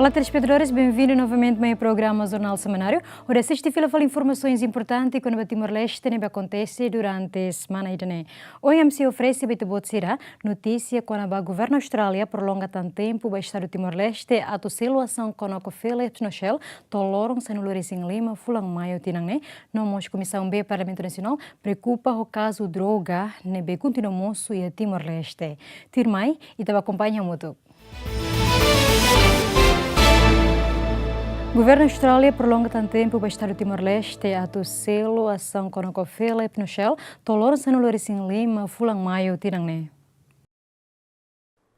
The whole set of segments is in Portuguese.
Olá, telespectadores, bem-vindos novamente ao programa Jornal Semanário. Ora, sexta-feira fala informações importantes quando o Timor-Leste acontece durante a semana. Hoje, a MC oferece a notícia quando o governo Austrália prolonga tanto tempo o estado do Timor-Leste a a ação com o Philip Nochel, toloram Sanulores em Lima, Fulang Maio Tinangne, nomos Comissão B Parlamento Nacional, preocupa o caso droga, nebe continua moço e a Timor-Leste. Tirmai, e te acompanha muito. O governo Austrália prolonga tanto tempo o estado do Timor-Leste a a ação com o Philip Nochel, toloram Sanulores em Lima, Fulang Maio Tinangne.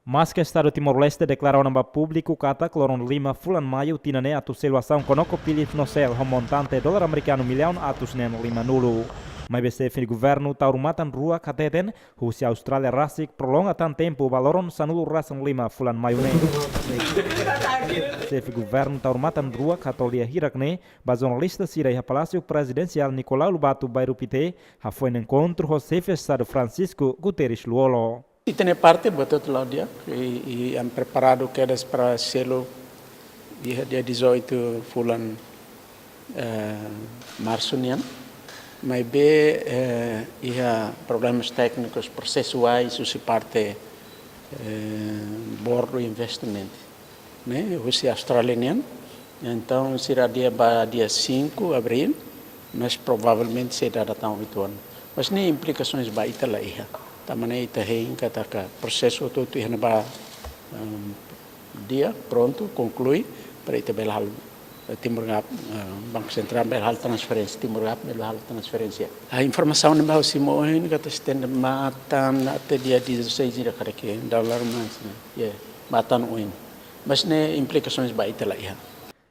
Mas que o Estado Timor-Leste declarou no público que a Cloron Lima Fulan Maio tinane a ação com o Philip Nochel, um montante dólar americano milhão a Lima nulo. Mas BCF do governo taurumatan rua kateten, Rússia Austrália Rasik prolonga tanto tempo valoron sanulu rasan Lima Fulan Maio ne. BCF governo taurumatan rua katolia hirakne, bazonalista sirai Palácio Presidencial Nicolau Lobato Bairupite, foi no encontro com o chefe de Estado Francisco Guterres Luolo. E tem parte, betul Claudia, e han preparado quedas para selo dia 18 bulan março nian. Mas ia problemas técnicos processuais isso parte bordo investimento, né? Rússia australiana, então será dia 5 de abril, mas provavelmente será tão 8 anos. Mas nem implicações ba itala ia. Tamanai tahin kata processo todo ia ba dia pronto conclui para ita belhal Timor Gap, Banco Central belhal transferência, Timor Gap belhal transferência. A informação não vai se moer, kata estende matan até dia 16 de aqui, dólar mais, matan oin. Mas nem implicações ba itala ia.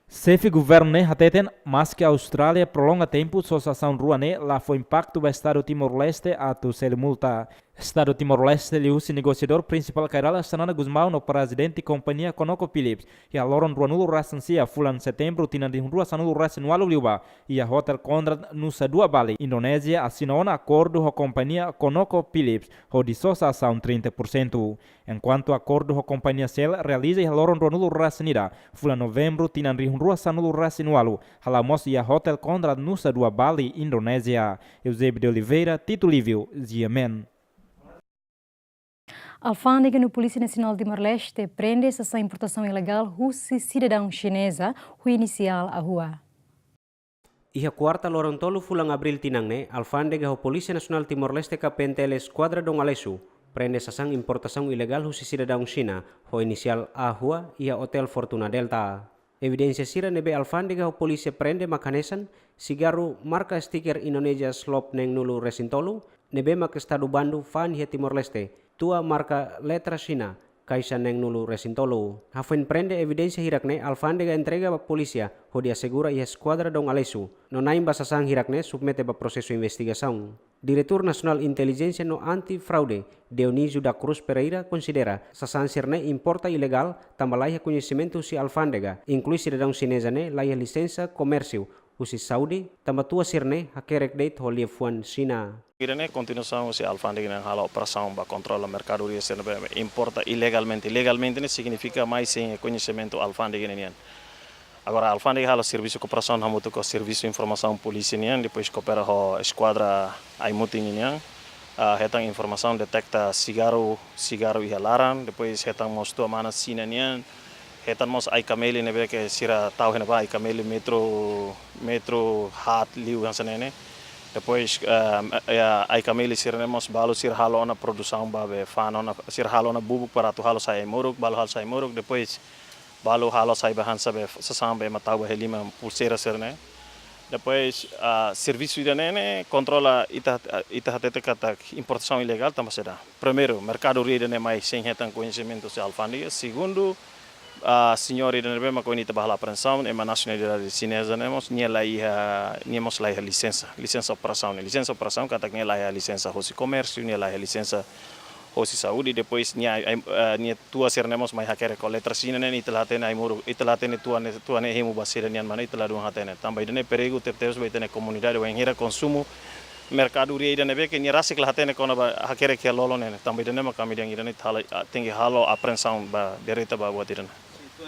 Chefe governo ne hateten, mas que a Austrália prolonga tempo associação rua ne lá foi impacto do Estado Timor-Leste a tu sel multa. Estado Timor-Leste liusi negociador principal Kairala Sanana Guzmão no presidente companhia Conoco Phillips e a Loron Ruanulu Rasensia fulan setembro tina di rua Sanulu Rasen walu liuba e a Hotel Conrad Nusa Dua Bali Indonésia assinou acordo com a companhia Conoco Phillips o de associação 30%. Enquanto acordo com a companhia Cell realiza a Loron Ruanulu Rasenira fulan novembro tina di rua Sanulu Rasen walu halamos e a Hotel Conrad Nusa Dua Bali Indonésia. Eusébio de Oliveira, Tito Lívio, Ziamen. Alfândega no Polícia Nacional de Timor-Leste prende essa importação ilegal russa cidadão chinesa, o inicial a rua. Iha quarta lorontolo fulang abril tinangne, Alfândega o Polícia Nacional Timor-Leste kapentele Esquadra dong Alesu prende sasang importação ilegal russa cidadão China, o inicial a rua iha Hotel Fortuna Delta. Evidência sira nebe Alfândega o polícia prende makanesan, sigaru marka stiker Indonesia slop neng nulu resintolu, nebe mak estado Bandu fan iha Timor-Leste. Tua marca letra China, kaisa neng nulu resintolo. Hafen prende evidencia hirakne, Alfândega entrega a polícia, ho dia segura e esquadra dong Alesu. No naim basasang hirakne, submete ba processo investigação. Diretor Nacional Inteligência no Anti-Fraude, Dionísio da Cruz Pereira, considera sasang sirne importa ilegal, tambalaia conhecimento si Alfândega, inclui cidadão chinesa ne, laia licença comércio, usi Saudi, tambatua sirne, hakerek date ho liefuan China. Irene continuação se Alfândega na hala operação para controlar mercadoria se importa ilegalmente. Ilegalmente ne significa mais sem conhecimento Alfândega nian. Agora Alfândega hala serviço de cooperação hamuto com serviço de informação polícia nian, depois coopera com esquadra aimuti nian. Hetang informação detecta cigarro e laran, depois hetang mosto mana sina nian. Hetang mos ai kameli nebe que sira tau hena ba ai kameli metro hat liu hansanene. Depois ai kameli sirnemos balu sir halo na produção babe fano na sir halo na bubuk para tu halo sai muruk balu halo sai muruk depois balu halo sai bahan sabe sasambe matau helima pulseira sirne depois serviço idanene controla ita hatete kata importação ilegal também será primeiro mercadoria idane mais sem retan conhecimento se Alfândega segundo a senhora idane bema com ita bahala apreensão é uma nacionalidade chinesa nemos niemos lá licença operação kata que lá licença hosi comércio lá licença hosi saúde depois nia tua sernemos mais hakere com letra China ne ita tene ai muro ita tene tua ne hemu basira nian mana ita duang hatene também idane perigo terteus baitene comunidade o enhira consumo mercadoria idane be que ni rasik la hatene kono ba hakere ke lolo ne também idane makami dang idane tinggi halo apreensão ba derita ba buat idane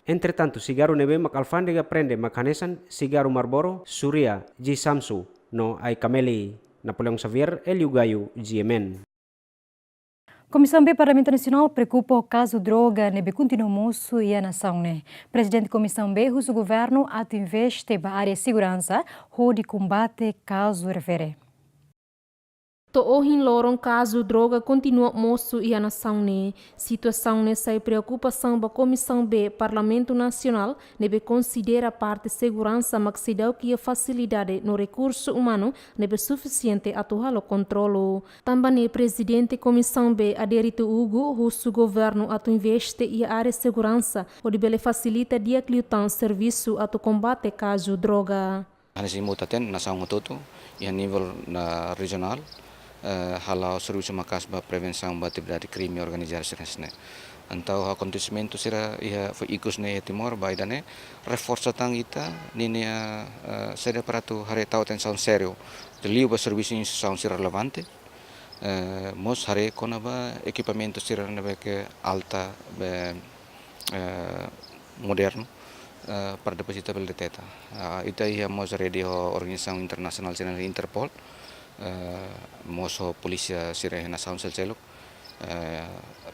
Entretanto, cigarro nebe mak alfandega prende makanesan cigarro Marlboro, Surya, G. Samsu, no ay Kameli, Napoleão Xavier, Eliu Gaio, GMN. Comissão B Parlamento Nacional preocupa o caso droga nebe continua moço e a nação né. Presidente Comissão B usa o governo a investe para área de segurança ou de combate caso refere. Tohin loron caso droga continua moço e a nação ne situação nessa preocupação da Comissão B Parlamento Nacional nebe considera parte segurança maxidal que a facilidade no recurso humano nebe suficiente atual o controlo. Também presidente Comissão B Aderito Hugo russo governo atu investe e a área de segurança onde bele facilita dia cliutan serviço atu combate caso droga. Hansi mutaten nação todo e a nível regional halau serviço makas ba prevenção ba atividade crime organizado sirasne. Então acontecimento sira ia foi ikus ne Timor ba idane reforça tang ita ninia sera para tu haretau atenção sério. Liu ba serviço são sira relevante. Mos hare kona ba equipamento sira nebe que alta moderno para depositar bel deteta. Ita ia mos ready organização internacional sira Interpol. Moso polícia sirah nação selceluk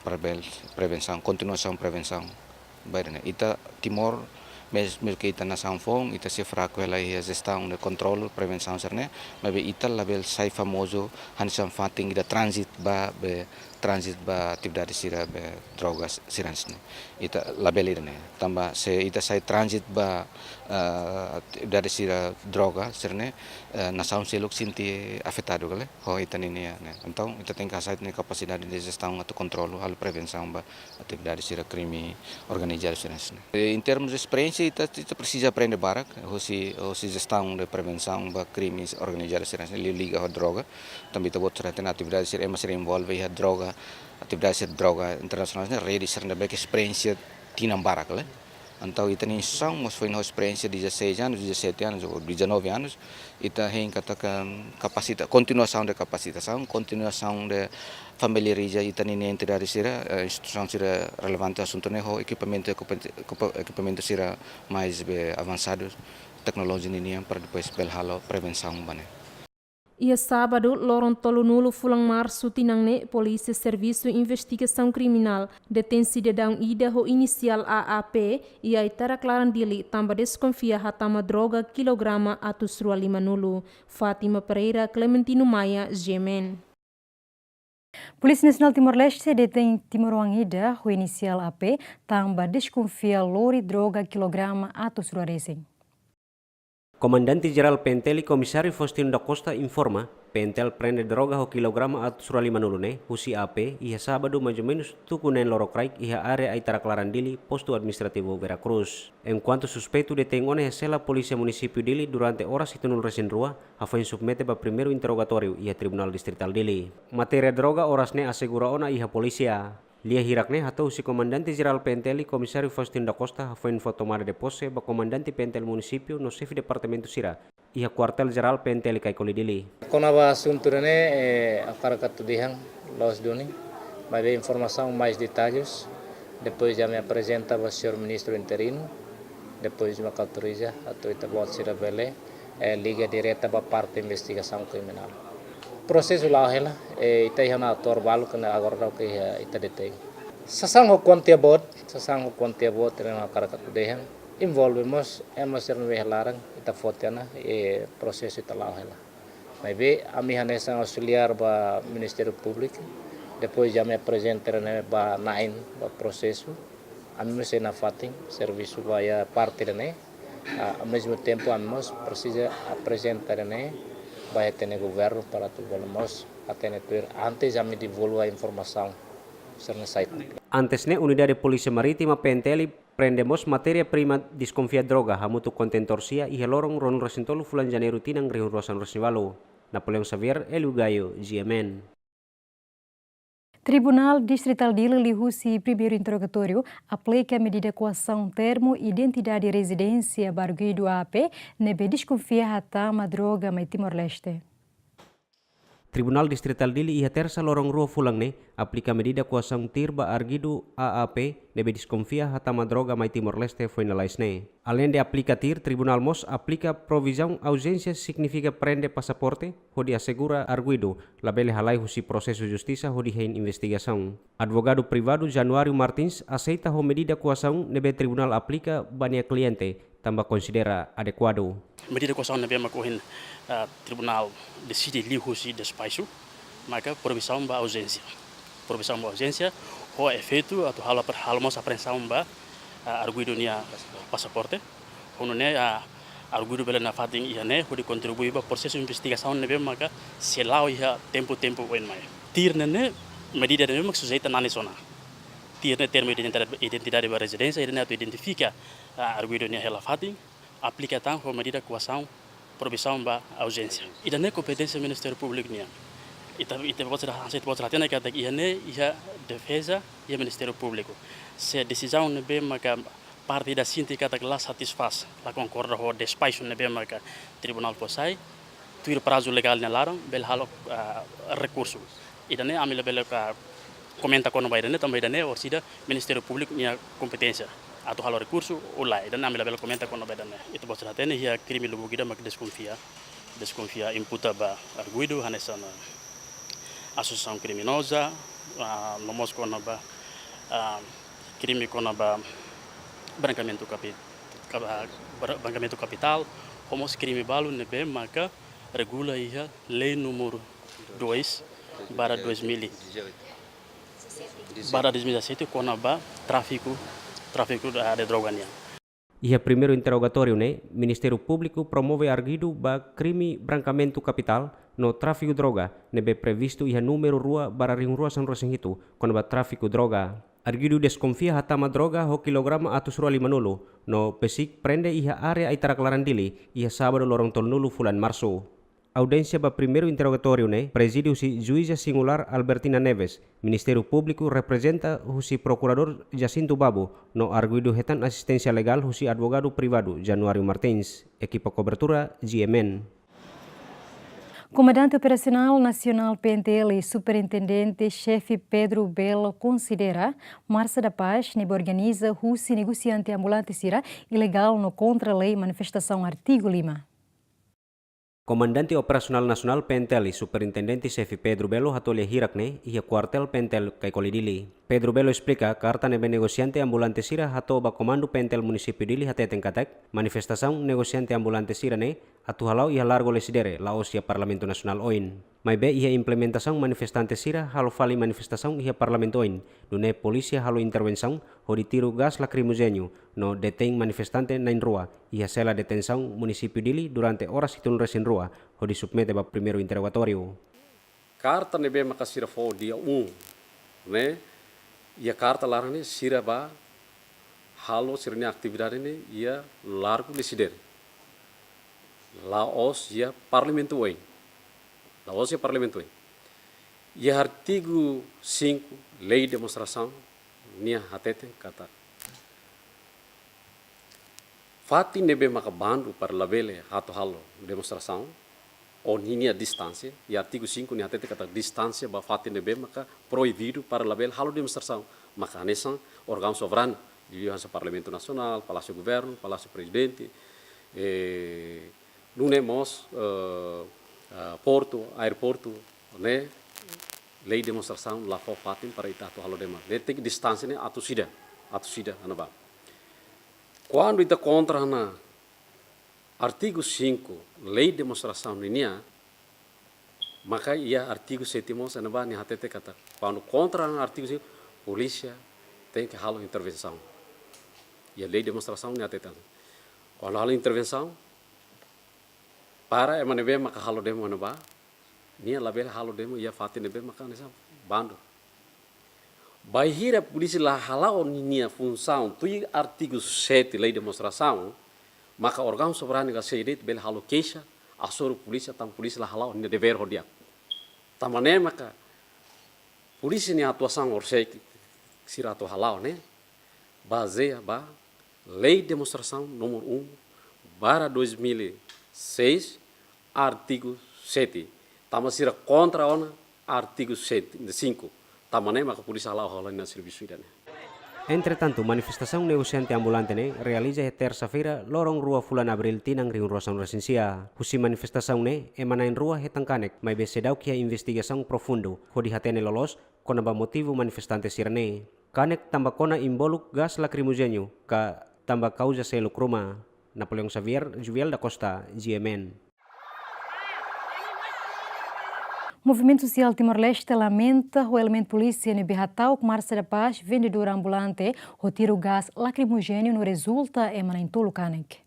para prevenção, continuação prevenção. Bairro ita Timor mesmo que ita nação fong ita se fraco ela é gestão de controle prevenção serne, mas ita label sai famoso hansam fating da transit ba atividade sira be drogas siransne. Ita label ini tambah se ita sai transit ba atividade sira droga serne nação seluk sinti afetado kale ho ita nini ne. Então ita tem que sair ne capacidade de gestão atau controle hal prevenção ba atividade sira crime organizado siransne. Em termos de experiência ita precisa aprender barak hosi gestão de prevenção ba crimes organizado siransne liga ho droga também tabot sira ten atividade sira mas envolve ha droga atividade droga internacional rede sira be experiência tinam barak le. Então ita ni são mas foi uma experiência de 16 anos, 17 anos ou 19 anos ita hen katakan kapasitas continuação de capacitação, continuação de familiarizar ita ni entidade sira instituição sira relevante assunto ne ho equipamento sira mais avançados tecnologia ni para depois belhalo prevenção bane. Ia sábado, loron tolo nulo fulang março tinangne Polícia Serviço Investigação Criminal detém cidadão ida ho inicial AAP e a itara claran dili tamba desconfia hatama droga kilograma atus rua lima nulo. Fátima Pereira, Clementino Maia, Gemen. Polícia Nacional Timor-Leste detém Timor-Wangida, o inicial AP, tamba desconfia lori droga kilograma atus rua racing. Comandante-Geral PNTL e Comissário Faustino da Costa informa PNTL prende droga ho kilograma atus rua lima nulo ne husi AP ia sábado mais ou menos tukunen lorokraik ia área Aitara Clarandili posto administrativo Veracruz. Enquanto suspeito detém one sela polícia município Dili durante horas itunul recém rua foi submete para primeiro interrogatório ia Tribunal Distrital Dili. Matéria droga horas ne assegura ona ia polícia. Lia hirakne atau si Comandante Geral PNTL Comissário Faustino da Costa foi tomada de posse ba Comandante PNTL município no chefe departamento Sira e a Quartel Geral PNTL Kaikoli Dili. Konaba assunto né a caracatu dihang los duni vai ver informação mais detalhes depois já me apresenta o senhor ministro interino depois me autoriza atau ita bot Sira bele liga direta ba parte investigação criminal. Processo lá ela ita ia na torbalo que agora que ita detém. Sasang ho quantia bot na karakatu dehan envolvemos ser no larang ita fotiana processo ita lá ela. Mas be a minha nessa auxiliar ba Ministério Público depois já me apresenta né ba nain ba processo a mim se na fating serviço vai parte né ao mesmo tempo a nós precisa apresentar né vai ter governo para tu volvemos a ter antes já me divulga a informação sobre o site. Antes ne Unidade Polícia Marítima PNTL prendemos matéria prima desconfia droga hamutu contentor sia e lorong ron resintolo fulan janeiro tinang Rio Rosan Rosivalo. Napoleão Xavier, Eliu Gaio, GMN. Tribunal Distrital de Lilihusi primeiro interrogatório aplica a medida coação termo identidade e residência barguido AP nebe desconfia hatama droga mai Timor-Leste. Tribunal Distrital Dili iha tersa lorong rua fulang ne aplica medida kuasang tirba Arguido AAP nebe desconfia hatama droga mai Timor-Leste finalize ne. Além de aplicatir, Tribunal MOS aplica provisão ausência significa prende passaporte, hodi assegura Arguido, labele halai husi processo justiça hodi hein investigação. Advogado privado Januário Martins aceita ho medida kuasang nebe Tribunal aplica bania cliente, tambah considera adequado. Medida kuasa na bema kohin tribunal decide lihusi despacho, maka provisão ba ausência. Provisão ba ausência, ho efeito atau halmos apreensão ba Arguido nia passaporte. Hono ne Arguido bela na fating ia ne ho contribui ba processo investigação na bema maka selau ia tempo oin mai. Tirna ne medida ne mak sujeita na nacional. Tirna termo identidade ba residência ida ne tu identifica Arguido nia hela fating aplicação com medida coação provisão ba ausência. Ida ne competência do Ministério Público nia. Ita pode ter que até ia ne ia defesa e Ministério Público. Se a decisão ne bem maka parte da sindicato que lá satisfaz, lá concorda com o despacho ne bem maka tribunal posai, tuir prazo legal ne laram, bel halo recurso. Ida ne amila bel comenta com o bairro ne também ne orsida Ministério Público nia competência. Atau hal recurso ulai dan ambil bela komenta kono bedane itu bos ratene hia crime lugu gida mak desconfia imputa ba Arguido hanesan associação criminosa nomos kono ba crime kono ba branqueamento capital homos crime balu nebe maka regula hia lei número 2 bara 2017 kono ba tráfico de droga nia. Ia primeiro interrogatório ne, Ministério Público promove Arguido ba crime branqueamento capital no tráfico droga, nebe previsto ia número rua bararing rua San Rosinghito, quando ba tráfico droga. Arguido desconfia hatama droga ho kilograma atus rua 5 no pesik prende ia area Itaraklaran Dili, ia sábado lorong tolnulu fulan Março. Audiência ba primeiro interrogatório ne, presidiu si juíza singular Albertina Neves, Ministério Público representa husi procurador Jacinto Babu, no Arguido hetan assistência legal husi advogado privado Januário Martins, equipa cobertura GMN. Comandante Operacional Nacional PNTL e Superintendente-Chefe Pedro Belo considera Marcha da Paz nebe organiza husi negociante ambulante sira ilegal no contra-lei manifestação artigo 5. Comandante Operasional Nasional PNTL Superintendente-Chefe Pedro Belo hatolhe hirakne ia kuartel PNTL Kaikoli Dili. Pedro Belo explica carta nebe negociante ambulante sira hato ba komando PNTL município Dili hateten katek manifestação negociante ambulante sira ne atu halau ia largo lesidere laos ia Parlamento Nasional oin. Mai be ia implementação manifestante sira halo fali manifestação ia Parlamento oin. Dune polícia halo intervenção hodi tiro gas lacrimogênio no detém manifestante nain rua ia sela detenção município Dili durante horas itun resin rua hodi submete ba primeiro interrogatório. Carta nebe makasira fo dia ne ia carta larane sira ba halo sirne atividade ne ia largo lesidere. Laos ia Parlamento oin. Laos ia Parlamento oin. Ia artigo 5 lei de demonstração nia hateten kata Fati nebe makabandu para labele hato halo demonstração on nia distância e artigo 5 nia hateten kata distância ba fati nebe maka proibido para labele halo demonstração maka nesan órgão soberano de Parlamento Nacional, Palácio Governo, Palácio Presidente Lunemos, porto, aeroporto, né? Lei de demonstração lá for fatim para itato halo dema. Tem que distância né? Atu sida, anaba. Quando ita contra na artigo 5, lei de demonstração ninia, maka ia artigo 7 anaba ni hatete kata. Quando contra na artigo 5, polícia tem que halo intervenção. E a lei de demonstração ni hatete. Quando halo intervenção para emanebe maka halo demo anaba nia label halo demo ia fati nebe maka nesa bando bahira polisi la halao nia função tu artigo 7 lei de demonstração maka órgão soberano ga seidet bel halo queixa asoro polícia tam polisi la halao nia dever hodia tamane maka polisi nia atuação orsei sirato halao né baseia ba lei de demonstração número 1 para 2006 artigo 7 tama sira contra ona artigo 5, tamane maka polícia lá rola na serviço idane. Entretanto, manifestação negociante ambulante ne realiza terça-feira lorong rua fulan abril tinang ring ruasan resensia. Husi manifestação ne emana em rua hetangkanek, mas besedau que a investigação profundo hodi hatene lolos konaba motivo manifestante sirne. Kanek tambah kona imboluk gas lacrimogêneo ka tambah causa seluk rumah. Napoleon Xavier, Juviel da Costa, GMN. Movimento Social Timor-Leste lamenta o elemento polícia no Bihatau, Marça da Paz, vendedor ambulante, retira o gás lacrimogêneo no resulta em Manentolo Canek.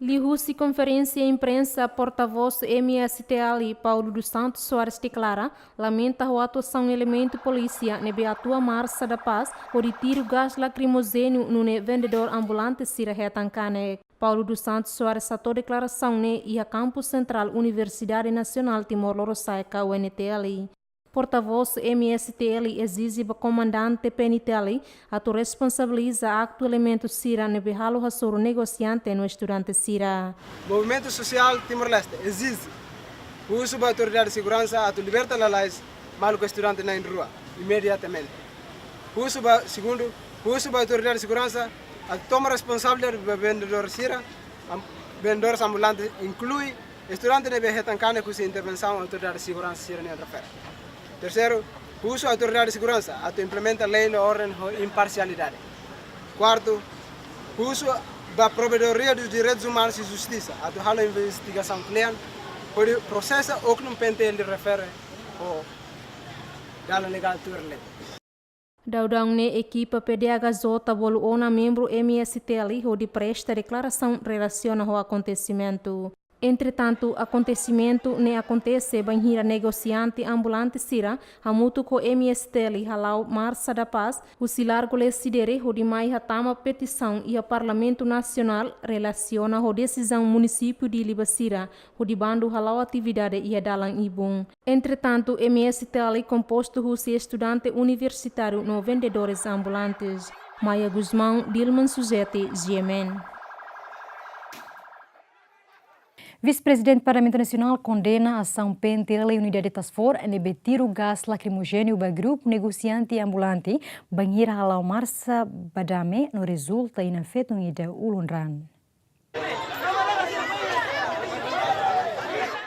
Lihusi conferência à imprensa, porta-voz MST-Ali Paulo dos Santos Soares declara, lamenta a atuação elemento polícia nebe atua Marça da Paz, o retiro gás lacrimogêneo no vendedor ambulante Sira Hetankane. Paulo dos Santos Soares satou declaração e a campus central Universidade Nacional Timor-Leste UNTL. Porta-voz MSTL exige ao comandante PNTL a responsabiliza acto elemento Sira nebe halo hasoro negociante no estudante Sira. Movimento Social Timor-Leste exige o uso da autoridade de segurança a libertar a lei maluco estudante na rua imediatamente. Segundo, o uso da autoridade de segurança a toma responsabilidade do vendedor Sira, vendedores ambulantes inclui estudante nebe hetankane com intervenção autoridade de segurança Sira nem outra feira. Terceiro, o uso da autoridade de segurança a implementa a lei, ordem e imparcialidade. Quarto, o uso da provedoria dos direitos humanos e justiça a a investigação cliente, o processo ou que não pente ele refere ao da legal turle. Daudang ne equipa PDH Zota bolu ona membro MSTL onde presta declaração relaciona ao acontecimento. Entretanto, acontecimento ne acontece banhira negociante ambulante Sira, hamutu ko MSTL halau Marça da Paz, o silargo le sidere ho mai hatama petição e a Parlamento Nacional relaciona ho decisão município de Libasira, ho bando halau atividade e dalang ibung. Entretanto, MSTL composto husi estudante universitário no vendedores ambulantes. Maya Guzmão, Dilman Suzete, GMN. Vice-presidente do Parlamento Nacional condena a ação PNTL e Unidade de Tasfor em betir o gás lacrimogêneo para grupo negociante ambulante banheira halau Marça Badame no resulta em afeto em ida Ulunran.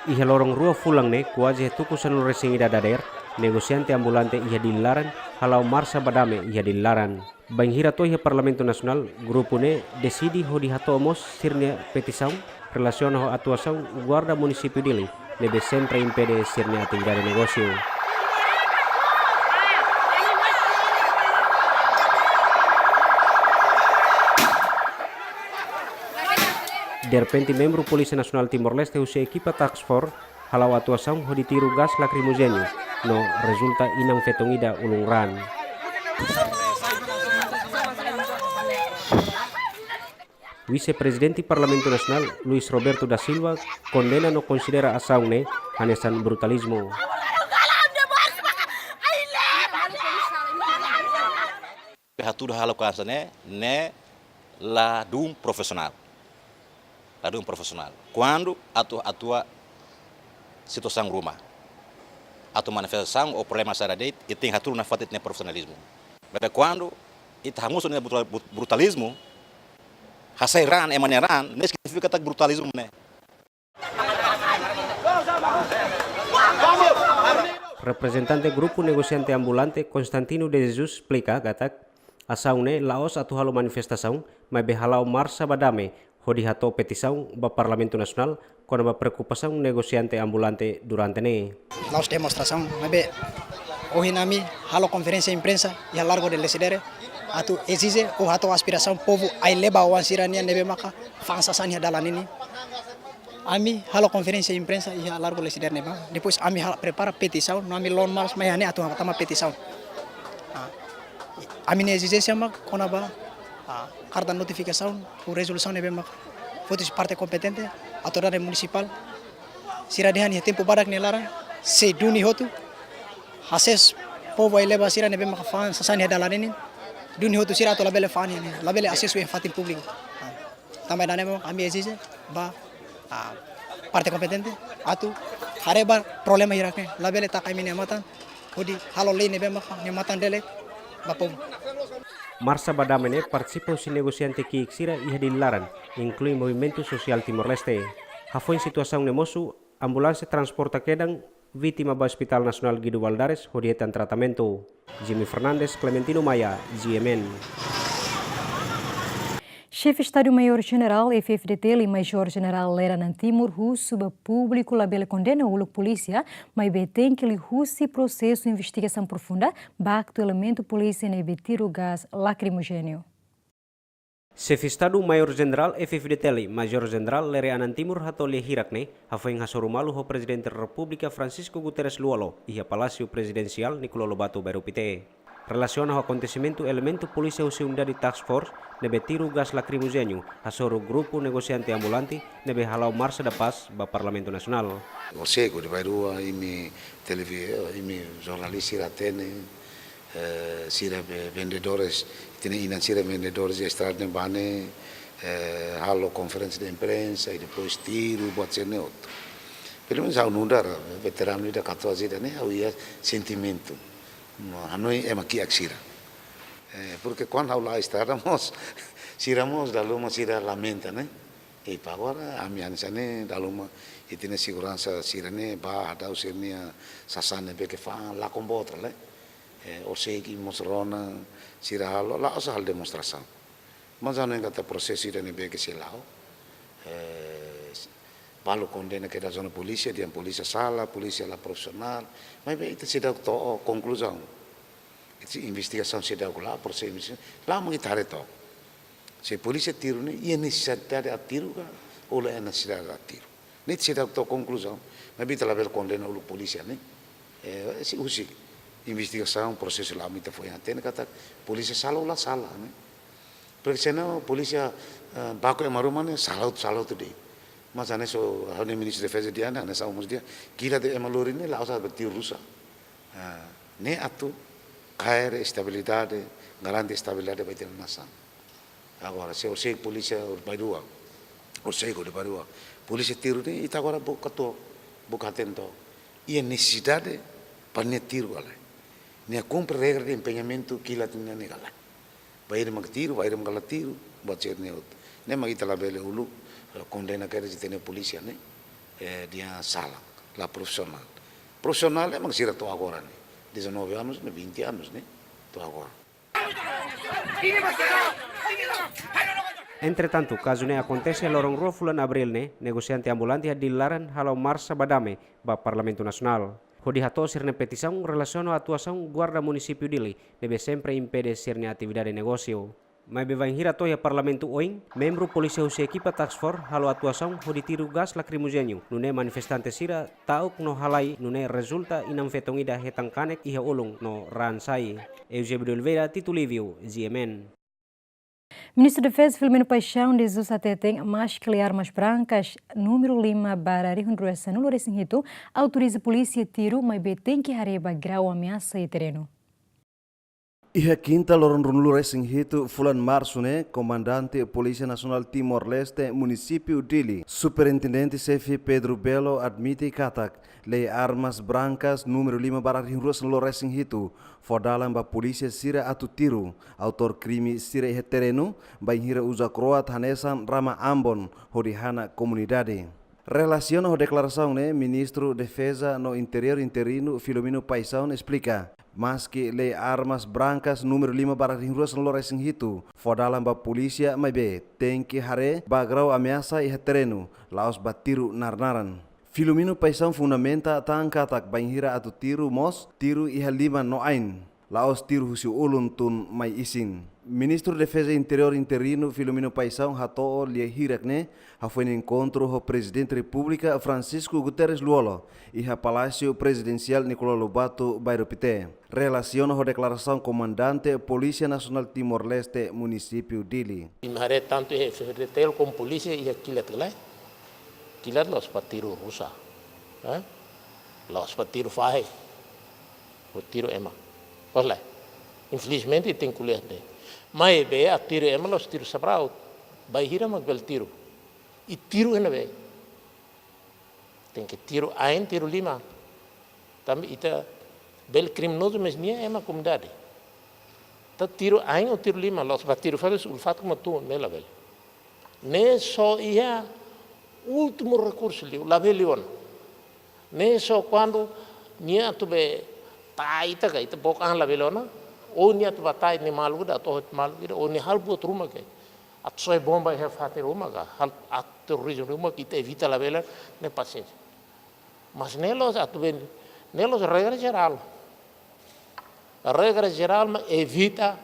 Iha lorong rua fulang ne kuaje tukusan resing ida dader negosiante ambulante iha dilaran halau Marça Badame iha dilaran. Banhira to iha Parlamento Nacional grupo ne decidi ho dihatomos sirne petição relaciona a atuação guarda município dele nebe sempre impede sirne atividade negócio. De repente, membro Polícia Nacional Timor-Leste usia equipa task force halau atuação ho ditiru gas lacrimogêneo no resulta inang fetongida ulungran. Vice-presidente Parlamento Nacional Luis Roberto da Silva condena no considera ação ne hanesan brutalismo. Tudo halo kuasa ne la dum profissional. La dum profissional. Quando atua situação rumah atau manifestação ou problema saradeit e tem haturu na fatet ne profissionalismo. Mas quando ita hanguso ne brutalismo hasairan emaneran ne significa tak brutalismo ne. Representante grupo negociante ambulante Constantino de Jesus explica katak ação ne laos atu halo manifestação mas behalau Marça Badame hodi hato petição ba Parlamento Nacional com a preocupação negociante ambulante durante ne. Laos demonstração mas hoje nami halo conferência imprensa e a largo de decidere atu exige o hato aspiração povo ai leba o ansirania nebe maka fansa sania dalanini ami halo conferência imprensa e a largo decidere neba depois ami prepara petição no ami lon mas mai ane atu tama petição ami ne exigência mak konaba carta notificação o resolução nebe maka fotos parte competente autoridade municipal sira dehani tempo barak nelara se duni hotu hases povo ai leba sira nebe maka fansa sania dalanini Duni hotu sira to labele fani ne labele acesso em fatin público também dane kami exige ba parte competente atu hareba problema irakne labele takai mini amatan odi halo lei nebe maka ni matan dele bapom. Marsa Badamene participou si negociante que Ixira e Hadilaran, inclui Movimento Social Timor-Leste. Hafoi situação nemosu, ambulância transporta quedam vítima do Hospital Nacional Guido Valdares, horietan tratamento. Jimmy Fernandes, Clementino Maia, GMN. Chefe Estado-Maior-General FFDT e Major-General Lera Nantimur suba público labela condena o polícia, mas tem que ele se processo de investigação profunda, bacto elemento polícia nebe tiro gás lacrimogênio. Chefe Estado-Maior-General FFDT Major-General Lera Nantimur hatoli hirakne, hafaing hasorumalu ho Presidente da República Francisco Guterres Lualo e a Palácio Presidencial Nicolau Lobato Bairupite. Relaciona ao acontecimento, elemento polícia usi unidade task force nebe tiro gas lacrimogênio asoro grupo negociante ambulante nebe halau marcha da paz ba Parlamento Nacional. Você que vai rua imi televisão imi jornalista iratene sira vendedores tem inansira vendedores de estrada bane halo conferência de imprensa e depois tiro buat sene outro. Pelo menos ao nundar veterano da 14 né ao ia sentimento. Hanoi é aqui axira. Porque quando ao lá estávamos, siramos da luma sira lamenta, né? E para agora a minha né da luma e tem segurança sira né ba ada usirnia sasane be que fa lá com outra, né? O sei que mostrona sira halo lá usa hal demonstração. Mas não é que processo sira né be que se lá. Balu condena que da zona polícia, dia polícia sala, polícia lá profissional, mas bem itu se dá conclusão. Itu investigação se dá lá, processo lá muito tarde se polícia tiro né, e necessidade a tiro ka, ou é necessidade a tiro. Nem se dá conclusão, mas bem lá ver condena o polícia né, se usi investigação, processo lá muito foi antena kata polícia sala ou lá sala né, porque senão polícia baco é maruma né, sala tu dei. Mas ane so hane ministro de defesa dia ane sa umus dia kila de emalori ne la usa betir rusa ne atu cair estabilidade garante estabilidade vai ter nação agora se o sei polícia bairua o sei de bairua polícia tiro ne ita agora buka atento e a necessidade para ne tiro ala ne cumpre regra de empenhamento kila tinha negala vai ir magtiro vai ir magalatiro buat ser ne ne magita la bele ulu condena que eles têm polícia, né? Dia sala, lá profissional. Profissional é mais tô agora, né? 19 anos, 20 anos, né? Tô agora. Entretanto, caso ne acontece lorong rofulan abril ne, negociante ambulante dilaran halau marcha badame ba Parlamento Nacional. Hodi hato sirne petição relaciono a atuação guarda município dili, deve sempre impede sirne atividade negócio. Mas bevain hira toya parlamento oing, membro polícia usi equipa task force halo atuação hodi tiro gas lacrimogênio. Nune manifestante sira tauk no halai nune resulta inam fetong ida hetang kanek iha ulung no ransai. Eusebio Oliveira, Titulivio, GMN. Ministro da Defesa Filomeno Paixão diz que até tem mais que armas brancas, número Lima Barari Hondurense no Lorecinhito, autoriza a polícia tiro, mas tem que hareba grau ameaça e terreno. Iha quinta lorong runlu racing hitu fulan março né, comandante Polícia Nacional Timor-Leste, município Dili. Superintendente-chefe Pedro Belo admite katak lei armas brancas número 5 barat hinrus lo racing hitu. Fodalam ba polícia sira atu tiro, autor crime sira iha terenu, ba hira usa croat hanesan Rama Ambon, hodihana comunidade. Relaciona a declaração, né, ministro Defesa no Interior interino Filomeno Paixão explica. Mas que lei armas brancas número 5 barat hinrus lo racing hitu. Fodalam ba polícia mas be tem que hare ba grau ameaça e terreno, laos ba tiro narnaran. Filomeno Paixão fundamenta tangkatak ba hira atu tiro mos, tiro iha 5 no ain. Laos tiro husi ulun tun mai isin. Ministro de Defesa Interior interino Filomeno Paixão hato lia hirakne foi no encontro com o Presidente da República Francisco Guterres Lualo e a Palácio Presidencial Nicolau Lobato Bairupite. Relaciona a declaração comandante Polícia Nacional Timor-Leste, município Dili. Imare tanto é FDT como polícia e aquilo lá. Aquilo los patiru rusa. Los patiru fahe. O tiro ema. Olha. Infelizmente tem colher de. Mas be a tiro ema los tiro sabrau. Vai hira magbel tiro. E tiro ena be. Tem que tiro ein, tiro lima. Também ita bel criminoso mas nem é uma comunidade. Tá tiro ein ou tiro lima, los va tiro faz o fato como tu nela velho. Nem só ia último recurso ali, la velion. Nem só quando nia tu be tai ta kai ta bokan la velona, ou nia tu batai ni malu da to malu ou ni hal buat rumah kai. At soi bomba ia fazer rumah ka, hal at terrorismo rumah kita evita la vela, ne paciência. Mas nelos atu ben nelos regra geral. A regra geral mas evita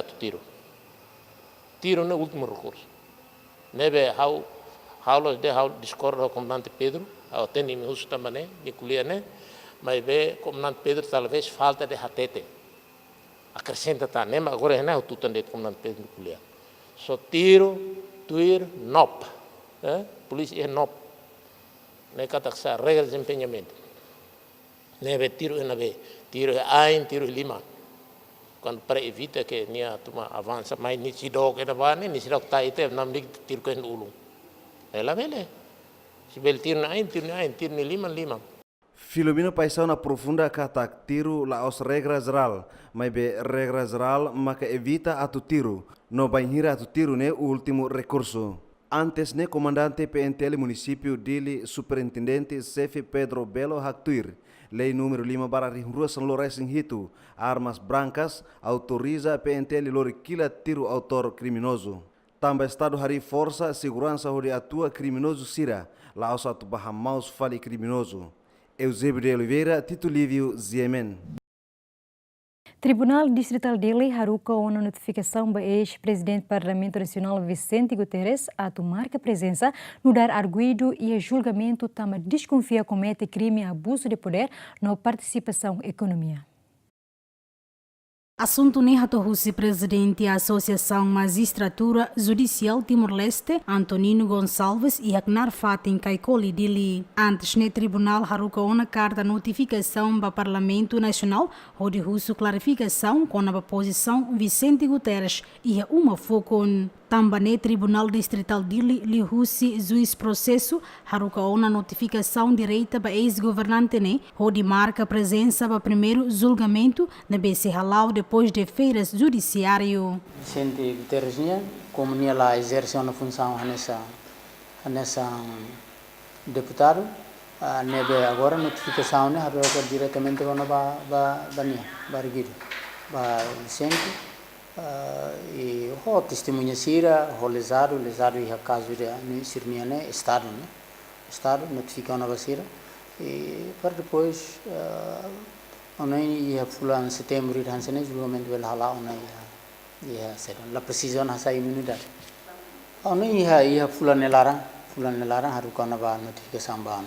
tu tiro. Tiro no último recurso. Nebe how discordo com o comandante Pedro, ao tem me uso também, de colher, né? Mas ve comandante Pedro talvez falta de hatete. Acrescenta tá, né? Mas agora não é o tudo de comandante Pedro de colher. Só tiro, tuir, nop, né? Polícia é nop. Né? Cataxa regra de desempenhamento. Nebe tiro é nebe, tiro é ein, tiro é lima. Quando para evita que nia tuma avança mais nicido que da nem nicido tá aí tem nam lig tiro que no ulung. Ela vele. Se bel tiro na tiro ni lima. Filomeno paisau na profunda katak tiro la os regra geral, mas be regra geral maka evita atu tiro, no banhira atu tiro ne o último recurso. Antes ne comandante PNTL município Dili superintendente chefe Pedro Belo Hactuir, lei número 5/Rua São Lourenço Hito, armas brancas, autoriza PNTL loriquila tiro autor criminoso. Também Estado hari força segurança onde atua criminoso sira, lá os atu bahamaus fali criminoso. Eusébio de Oliveira, Tito Lívio, Ziemen. Tribunal Distrital Dili haruka uma notificação para ex-presidente do Parlamento Nacional Vicente Guterres a tomar presença no dar arguido e julgamento tama desconfia comete crime e abuso de poder na participação economia. Assunto Nehato-Husi, presidente da Associação Magistratura Judicial Timor-Leste, Antonino Gonçalves e Agnar Fatin Kaikoli Dili. Antes, no tribunal, haruka uma carta notificação para o Parlamento Nacional, onde husu clarificação com a posição Vicente Guterres e uma focon. Também no Tribunal Distrital Dili, Lihusi, juiz processo, haruka uma notificação direita para ex-governante, onde marca presença para o primeiro julgamento na BC Halau depois de feiras judiciário. Vicente Guterres, como ela exerce uma função nessa deputado, nebe agora notificação haruka diretamente para Vicente. E o testemunha sira, o lesado e o caso de Sirnia, Estado notifica uma vacina e para depois ia fulan setembro e hansene julgamento del hala ia será la precisão hasa imunidade ia fulan nelarang harukan ba notificação ba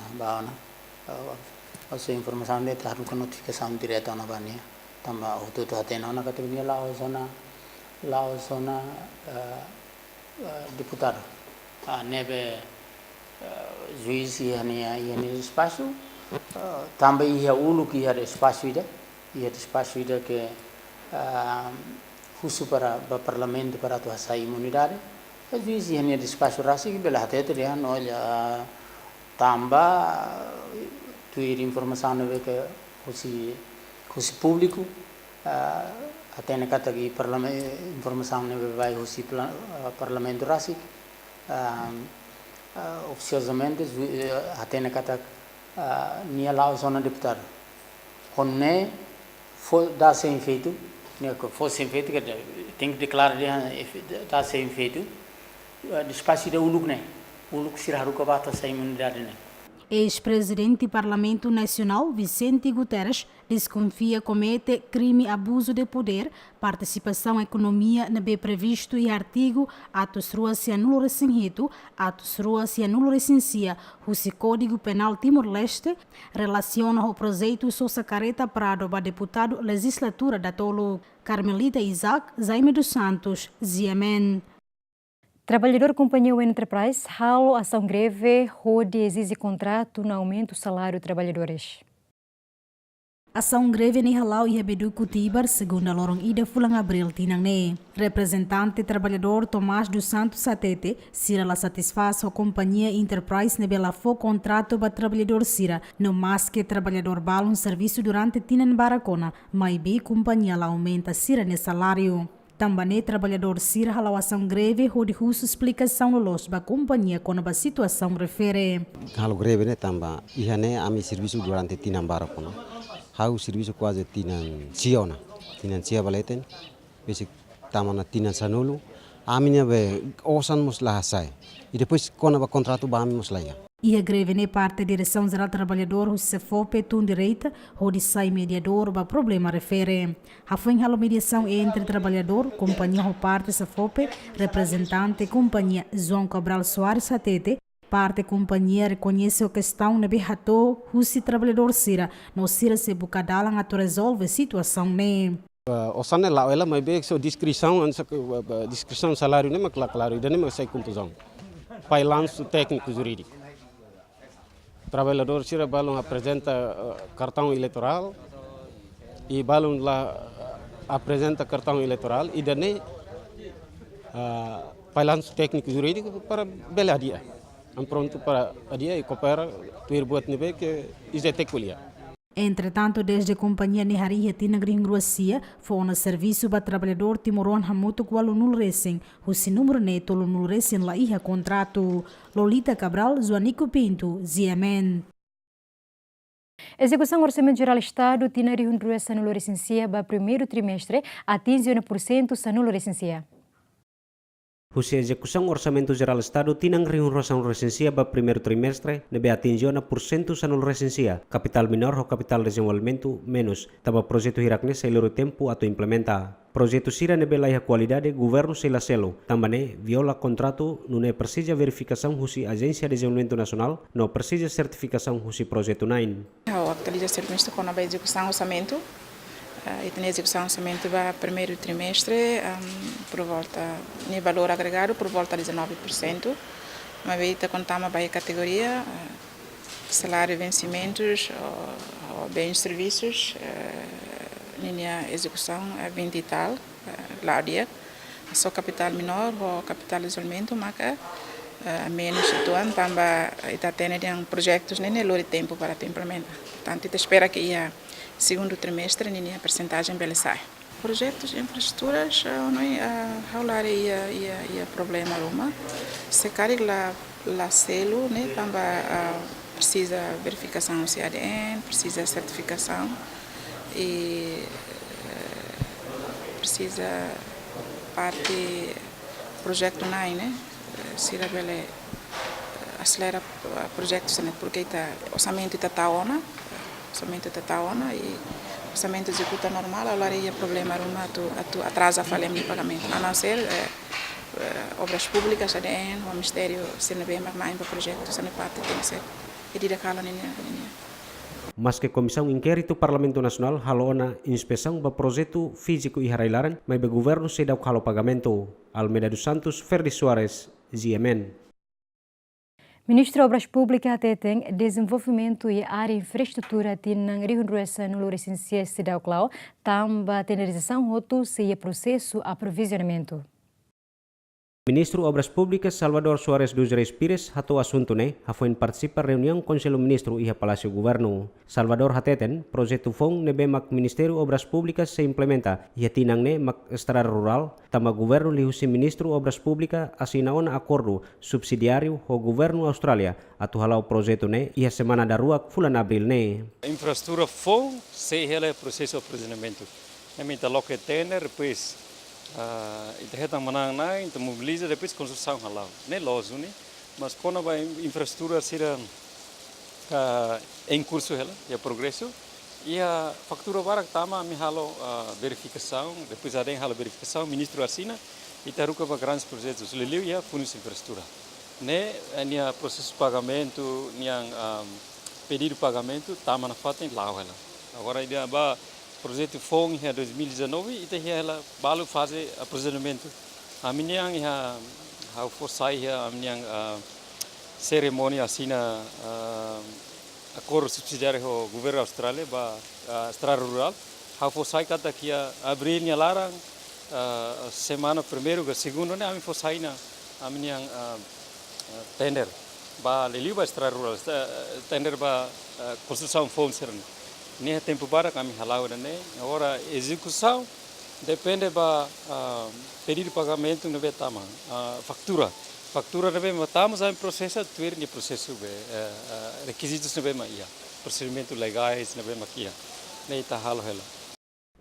asa informação de harukan notificação direta na bania tamba auto to hatena na kategori la zona deputado nebe juiz ia espaço também ia ulu que ia espaço ida que husu para parlamento para tu asa imunidade o juiz ia espaço rasi que bela até dia olha tamba tu ir informação nebe que husi público até na categoria informação nebe vai husi parlamento rasi oficiosamente até na categoria nia lá zona deputado onde foi dar sem feito nia que foi sem feito que tem que declarar dar sem feito espaço de uluk sirah ruka bata sem imunidade Ex-presidente do Parlamento Nacional, Vicente Guterres, desconfia comete crime abuso de poder, participação economia na bem previsto e artigo atos rua se anula recinhito, atos rua se anula recensia, o Código Penal Timor-Leste relaciona o projeto Sousa Careta Prado para deputado legislatura da Tolo, Carmelita Isaac, Jaime dos Santos, Ziemen. Trabalhador companhia Enterprise halo ação greve onde exige contrato no aumento do salário dos trabalhadores. Ação greve ni halau ia bedu kutibar segunda lorong ida fulang abril tinang ne. Representante trabalhador Tomás dos Santos Satete, Sira la satisfaz a companhia Enterprise nebela fo contrato ba trabalhador Sira, no mais que trabalhador bala um serviço durante tinan baracona, mas be companhia la aumenta Sira ne salário. Também trabalhador Sira halau ação greve hodi russo explicação no los ba companhia quando a situação refere. Halau greve ne tamba, ia ne ami serviço durante tinan baracona. Hau serviço quase tinan ciona, tinan cia valeten, basic tamana tinan sanulu, aminha be osan muslah sai. E depois quando o contrato ba ami muslaya. E a greve ne parte da Direção Geral Trabalhador o CFOP tun direita, onde sai mediador ba problema refere. A foi halo mediação entre trabalhador, companhia o parte CFOP, representante companhia João Cabral Soares Satete. Parte companhia reconhece a questão na behato husi trabalhador Sira, no Sira se bucadalang ato resolve a situação ne. Osane lá ela mas bem que descrição salário nem mais claro, ainda nem mais sai confusão. Balanço técnico jurídico. Trabalhador Sira balão apresenta cartão eleitoral e balão lá apresenta cartão eleitoral e daí balanço técnico jurídico para bela dia. Pronto para a dia e coopera tu buat nebe que isso é teculia. Entretanto, desde a companhia Nihari Tina Gringroacia, foi um serviço para trabalhador Timoron Hamuto Kualo Nul Racing, o número neto lo Nul Racing lá ia contrato. Lolita Cabral, Joanico Pinto, ZMN. Execução Orçamento Geral Estado Tina Rihundrua Sanulo Recensia para primeiro trimestre atinge 1% Sanulo Recensia. Husi execução Orçamento Geral Estado tinang reunroção recensia ba primeiro trimestre nebe atingiu 1% sanul recensia, capital menor ou capital desenvolvimento menos, taba projeto hirakne seluruh tempo atau implementa. Projeto Sira nebe laia qualidade governo sela selo, tambane viola contrato nune precisa verificação husi Agência de Desenvolvimento Nacional, no precisa certificação husi projeto 9. A actualização do com a execução orçamento. E tem execução orçamento para primeiro trimestre por volta de valor agregado por volta de 19%, mas aí está contando a categoria salário, vencimentos, bens e serviços, linha execução é 20 e tal, lá dia só capital menor ou capital de desenvolvimento, mas menos atuando também está tendo projetos nem é tempo para implementar, portanto está espera que ia segundo trimestre, a percentagem bela sai. Projetos de infraestruturas, não é problema uma. Se carrega lá selo, né, também precisa verificação se ADN, precisa certificação e precisa parte projeto 9, né? Se bela acelera projetos, né, porque está orçamento está ona. Orçamento está ona e orçamento executa normal, agora aí o problema é atrasa a falha de pagamento. A não ser obras públicas, ADN, o Ministério CNB, mas não para projetos, a parte tem que ser edida cala nele. Mas que Comissão Inquérito Parlamento Nacional halona inspeção para projeto físico e harailaran, mas o governo se dá o halo pagamento. Almeida dos Santos, Ferdi Soares, ZMN. Ministro Obras Públicas tem desenvolvimento e área infraestrutura tinang rihunruesa no licencia Cidade Clau, também tem realização roto se processo aprovisionamento. Ministro Obras Públicas Salvador Soares dos Reis Pires hato assunto ne hafoin participa reunião Conselho Ministro e Palácio Governo. Salvador hateten projeto fong nebe mak Ministério Obras Públicas se implementa e tinang ne mak estrada rural tama governo lihusi Ministro Obras Públicas assinaon acordo subsidiário ho governo Austrália atu halau projeto ne e a semana da rua fulan abril ne. Infraestrutura fong se hele processo de aprisionamento. Nemita loke tener depois itu hetang manang na itu mobiliza depois construção halau ne lozo ne mas quando a infraestrutura será em curso ela e progresso e a factura barak tama mi halo verificação depois adem halo verificação ministro assina e taruka para grandes projetos leliu e fundos infraestrutura ne nia processo de pagamento nia pedido de pagamento tama na fatem lá ela agora ideia ba projeto FONG em 2019 e tem ela balu fase aprisionamento. A minha how for sai a minha cerimônia assina acordo subsidiário do governo Austrália para a estrada rural. Há foi kata que abril nya larang semana primeiro ke segundo ne ami foi na ami yang tender ba leliu ba estrada rural tender ba construção fonser ne tempo para kami halau ne agora execução depende ba pedido de pagamento no betama factura nebe matamos em processo tuir ni processo be requisitos nebe maia procedimento legais nebe makia nei ta halo hela.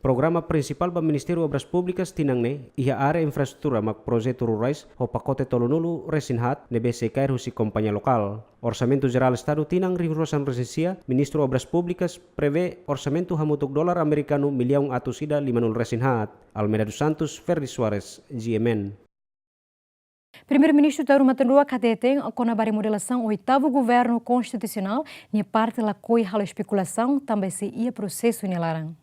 Programa principal ba Ministério Obras Públicas tinangne ia área infraestrutura mak projeto rurais ho pacote tolonulu resinhat nebe secair husi companhia lokal. Orçamento Geral Estado tinang rihurusan resensia, Ministro Obras Públicas prevê orçamento hamutuk dolar americano milhão atusida 50 resinhat. Almeida dos Santos, Ferdi Soares, GMN. Primeiro-Ministro Tauro Matanrua Kateten com a remodelação 8º governo constitucional, nem parte da coi halo especulação também se ia processo em larang.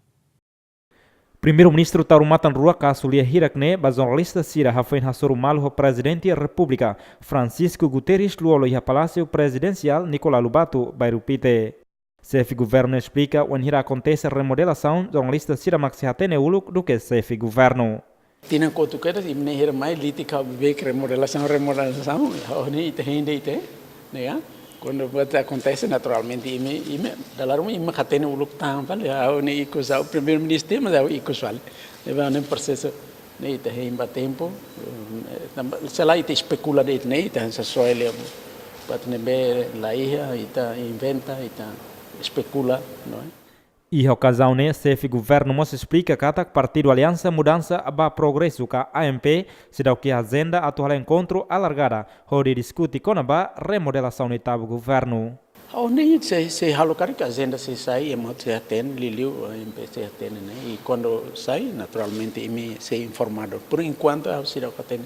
Primeiro-Ministro Tauro Matanrua kasulia hirakne ba jornalista sira hafain hasuru malu ho presidente da República Francisco Guterres luolo iha Palácio Presidencial Nicolau Lobato bairupite. Chefe governo explica quando irá acontecer a remodelação, jornalista sira maxihatene uluk do que chefe governo. Tinang ko tukar si menehir mai litika bebek remodelação, ini terhinde itu, né? Quando acontece naturalmente, dalam ini katene uluk tampal, ini ikut o primeiro-ministro, mas ikut soal, leva um processo, né? Itu hemba tempo, selain itu especula de né? Itu hanya soal yang, buat nebe laia, itu inventa, itu especula, não é? E a ocasião né, chefe governo mos explica que o Partido Aliança Mudança aba progresso que a AMP se dá o que a agenda atual encontro alargada, onde discute com a remodelação do oitavo governo. Nem se alocar que a agenda se sai, se atende, Liliu, a AMP se atende, né? E quando sai, naturalmente, se informado. Por enquanto, se dá o que atende.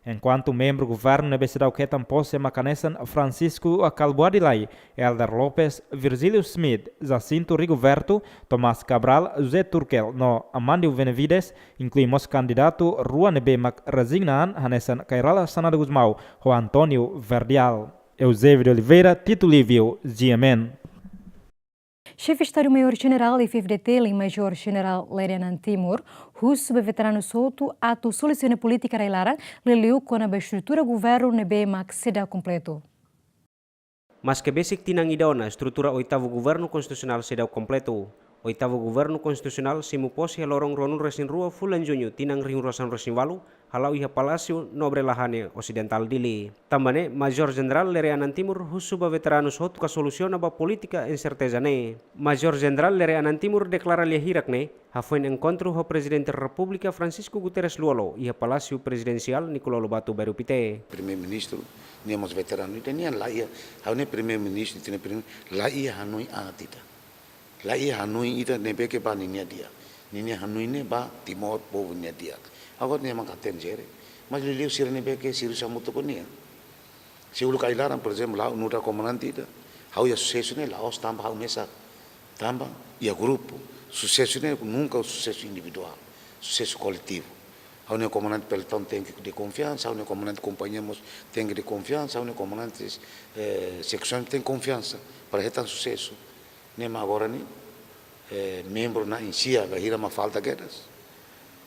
Enquanto membro do governo deve ser o que tampouco se macanesan Francisco Calbuadilai, Elder Lopes, Virgílio Smith, Jacinto Rigoberto, Tomás Cabral, José Turkel, no Amandio Benavides, incluímos candidato Rua Nebe Mac resignan Hanesan Cairala Sanada Guzmão, Juan Antônio Verdial. Eusébio de Oliveira, Tito Lívio, GMN. Chefe Estado-Maior-General e FFDT, Major-General Lerianan Timur, russo veterano solto, ato solução política railara, leliu com a estrutura governo nebe mak seda completo. Mas que basic tinang idona estrutura oitavo governo constitucional sedau completo. Oitavo governo constitucional simuposi halorong ronun resin rua fulan junho tinang ringurosan resin walu halau iha Palácio Nobre Lahane Ocidental Dili. Tambane Major General Lerianan Timur husuba veteranos hotu ka solusiona ba politika incerteza ne. Major General Lerianan Timur deklara lihirak ne hafuin encontro ho Presidente República Francisco Guterres luolo iha Palácio Presidencial Nicolau Lobato Bairupite. Primeiro-Ministro niamos veterano ita nian laia haune primeiro-ministro tina primeiro laia hanoi atita. Laia hanoi ita nebe ke ba ninia dia. Ninia hanoi ne ba Timor povo nia dia. Agora nem makaten jere, mas liliu sira nebe ke siru samuto konia. Se ulu kailaran, por exemplo, lá no comandante ita, hau ia sucesso ne laos tamba hau nessa tamba ia grupo. Sucesso ne nunca o sucesso individual, sucesso coletivo. Hau ne comandante pelotão tem que de confiança, hau ne comandante companheiros tem que de confiança, hau ne comandantes secções tem confiança para retar sucesso. Nem agora nem membro na insia vai ir uma falta guerras.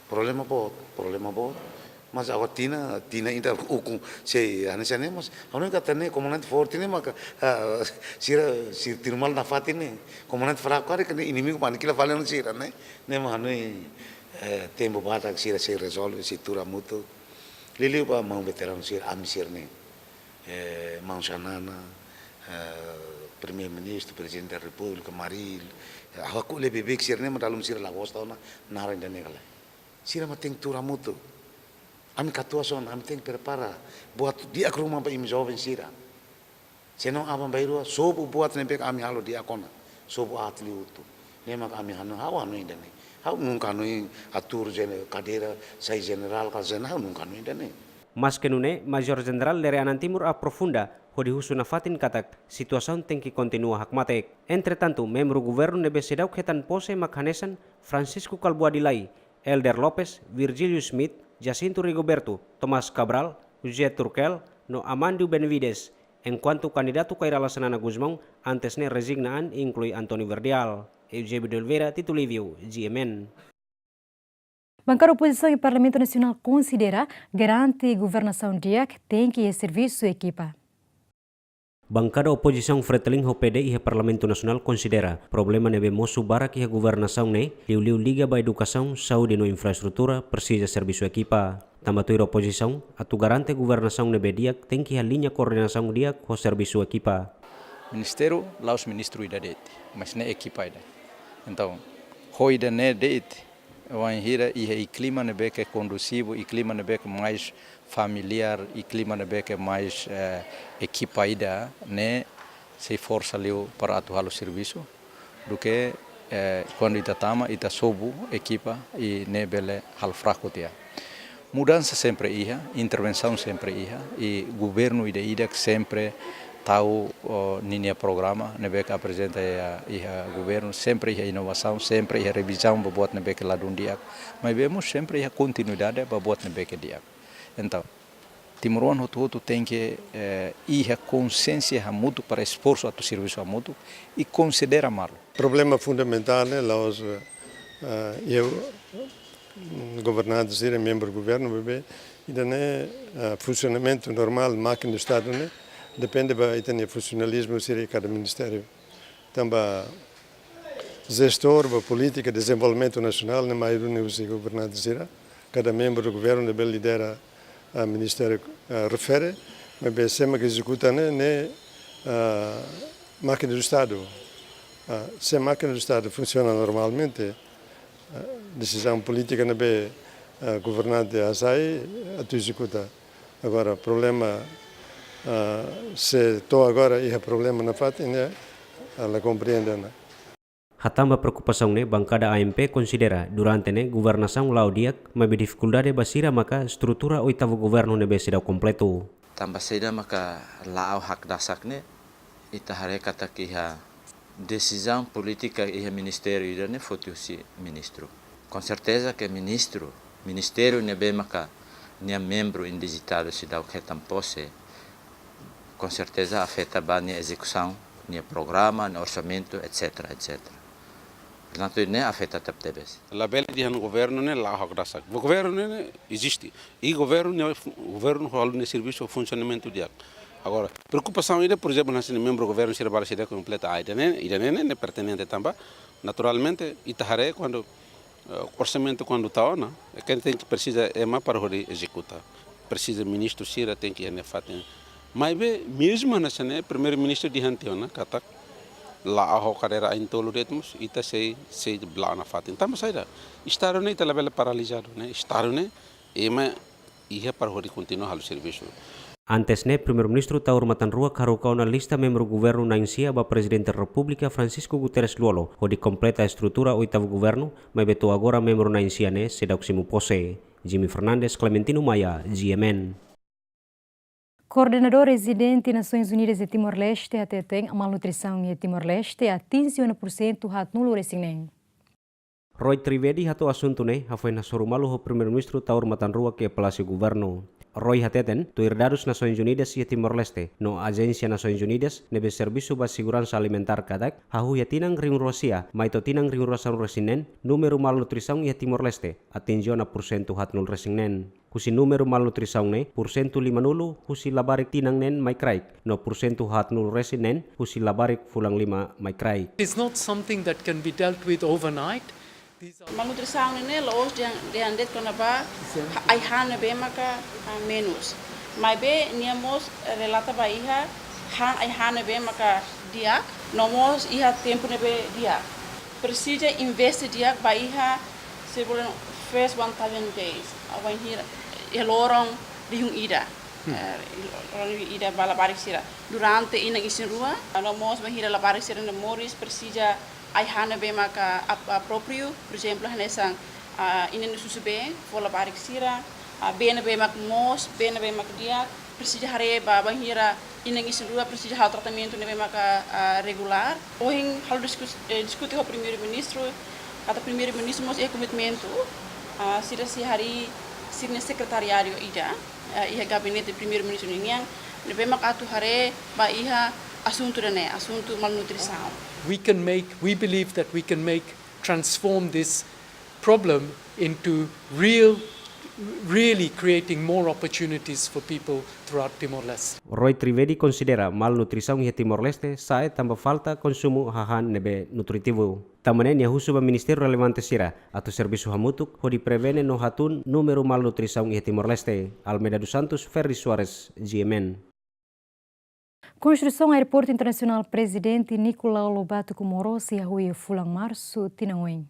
Problema bom. Mas agora tina ainda o se anesanemos, a única tene comandante forte ne maka se tirmal na fatine, comandante fraco cara que inimigo pan que la fala não sira, né? Nem mano tempo bata que sira se resolve se tura muito. Lili ba mão veterano sira amisir ne. Mão Xanana, primeiro-ministro, presidente da República, Maril, aku le bebek sira ne dalam sira lagosta na naran dan negala. Sira ma tem tura muito. Ami katua son, ami tem prepara buat dia ke rumah imi jovem sira. Senão abang bairua sobu buat nempek ami halo dia kona. Sobu atli utu. Nema ami hanu hawa no indane. Hau nunca no atur cadeira sai general kazena nunca no indane. Mas que nune Major General Lerianan Timur aprofunda hodi husuna fatin katak situação tem que continua hakmatek. Entretanto, membro governo nebe sedau ketan pose makhanesan Francisco Calbuadilai, Elder Lopes, Virgílio Smith, Jacinto Rigoberto, Tomás Cabral, José Turkel, no Amandio Benavides, Enquanto candidato Kairala Sanana Guzmão, antes ne resignaan inclui Antônio Verdial. Eusébio de Oliveira, Tito Lívio, GMN. Bancada oposição e Parlamento Nacional considera garante governação DIAC tem que ir serviço sua equipa. Bancada oposição Fretilin HOPD e Parlamento Nacional considera problema nebe moço barak e governação ne liu liga ba educação, saúde no infraestrutura precisa serviço equipa. Também a oposição atu garante governação nebe DIAC tem que alinha coordenação DIAC com serviço equipa. Ministério lá os ministros ida det, mas ne equipa ida. Então, hoida ne det, vai hira e clima nebe que é conduzivo, e clima nebe que mais familiar, e clima nebe que mais equipa ida, né, se força ali para atuar o serviço, do que quando ita tama ita sobu equipa e ne bele hal fraco tia. Mudança sempre ia, intervenção sempre ia, e governo ida que sempre tahu ninia programa nebek apresenta ia governo sempre ia inovação sempre ia revisão buat nebek ladun dia mas vemos sempre ia continuidade buat nebek dia então Timor Leste tem que ia consciência mútua para esforço a serviço mútuo e considera mal. Problema fundamental é os eu governantes e membro do governo bebê e daí funcionamento normal máquina do Estado né depende do funcionalismo de cada ministério. Também gestor, política, desenvolvimento nacional, na maioria dos governantes, cada membro do governo deve liderar o ministério refere, mas sempre que executa na máquina do Estado. Se a máquina do Estado funciona normalmente, decisão política não é governante a sair, a tu executa. Agora, o problema se estou agora e problema na fatina, ela compreende. Hatamba preocupação ne bancada AMP considera durante ne governação laudiak mabe dificuldade basira maka estrutura oitavo governo ne besida completo. Tambah seda maka lao hak dasak ne ita hare kata kiha decisão política e ministério ne fotusi ministro. Com certeza que ministério ne be maka nia membro indigitado se dá o que tampose. Com certeza afeta bem a execução, o programa, o orçamento, etc, etc. Portanto, não afeta a TPS. A bela dia no governo não é lá o graça. O governo não existe. E o governo rola no serviço funcionamento diário. Agora, preocupação é, por exemplo, nós membro do governo se trabalha se completa a IDN é pertinente também. Naturalmente, Itahare quando orçamento quando está, não, quem tem que precisa é mais para executar. Precisa ministro Sira tem que fazer. Mas mesmo nessa né primeiro-ministro de Hantiona kata lá a carreira em todo o ritmos ita sei blá na fatin então saída estar né ita level paralisado né estar né ema ia para hori continuar o serviço. Antes ne primeiro-ministro Taur Matanrua carocou na lista membro governo na insia ba presidente da República Francisco Guterres Luolo onde completa a estrutura oitavo governo mas beto agora membro na insia ne sedaksimu pose. Jimmy Fernandes, Clementino Maia, GMN. Coordenador residente Nações Unidas de Timor-Leste até tem a malnutrição em Timor-Leste atinge 1% hat nulo resinen. Roy Trivedi hato assunto ne hafai na sorumalu ho primeiro-ministro Taur Matanrua ke Palácio Governo. Roy hateten tu herdados Nações Unidas e Timor-Leste no Agência Nações Unidas nebe Serviço ba Segurança Alimentar kadak hahu yatinang ring Rusia mai totinang ring Rusian resinen número malnutrição e Timor-Leste atinge 1% hat nulo resinen. Husi número malnutrição ne porcento 50 husi labarik tinang nen mai kraik no porcento hat nulo resinen husi labarik fulang 5 mai kraik. It's not something that can be dealt with overnight. Malnutrição ne los de andet konaba ai hana be maka menos. Mai be niamos relata ba iha han ai hana be maka dia nomos iha tempo ne be dia. Precisa investe dia ba iha se bolen first 1000 days. Awan hier elorong di hung ida. Orang ida bala barik sira. Durante ina isin rua, nomos ba hira la barik sira ne moris precisa ai hana be maka aproprio, por exemplo, hanesang ina no susube, vola barik sira, bena be mak mos, bena be mak dia, precisa hare ba banhira ina ngisin rua precisa hal tratamento ne be maka regular. Ohin hal discutir com o primeiro-ministro, kata primeiro-ministro mos é commitmento, sira si hari sirne secretariado ida, ia gabinete primeiro-ministro ninguém, Nebe mak atu hare ba iha assunto dane, assunto malnutrição. We believe that we can transform this problem into really creating more opportunities for people throughout Timor-Leste. Roy Trivedi considera malnutrição em Timor-Leste sai também falta consumo hahan nebe nutritivo. Tamane nia husu ba Ministério relevante sira atau serviço hamutuk ho di prevene no hatun número malnutrição em Timor-Leste. Almeida dos Santos, Ferri Soares, GMN. Construção Aeroporto Internacional Presidente Nicolau Lobato Comoro se arrui fulang março tinanguém.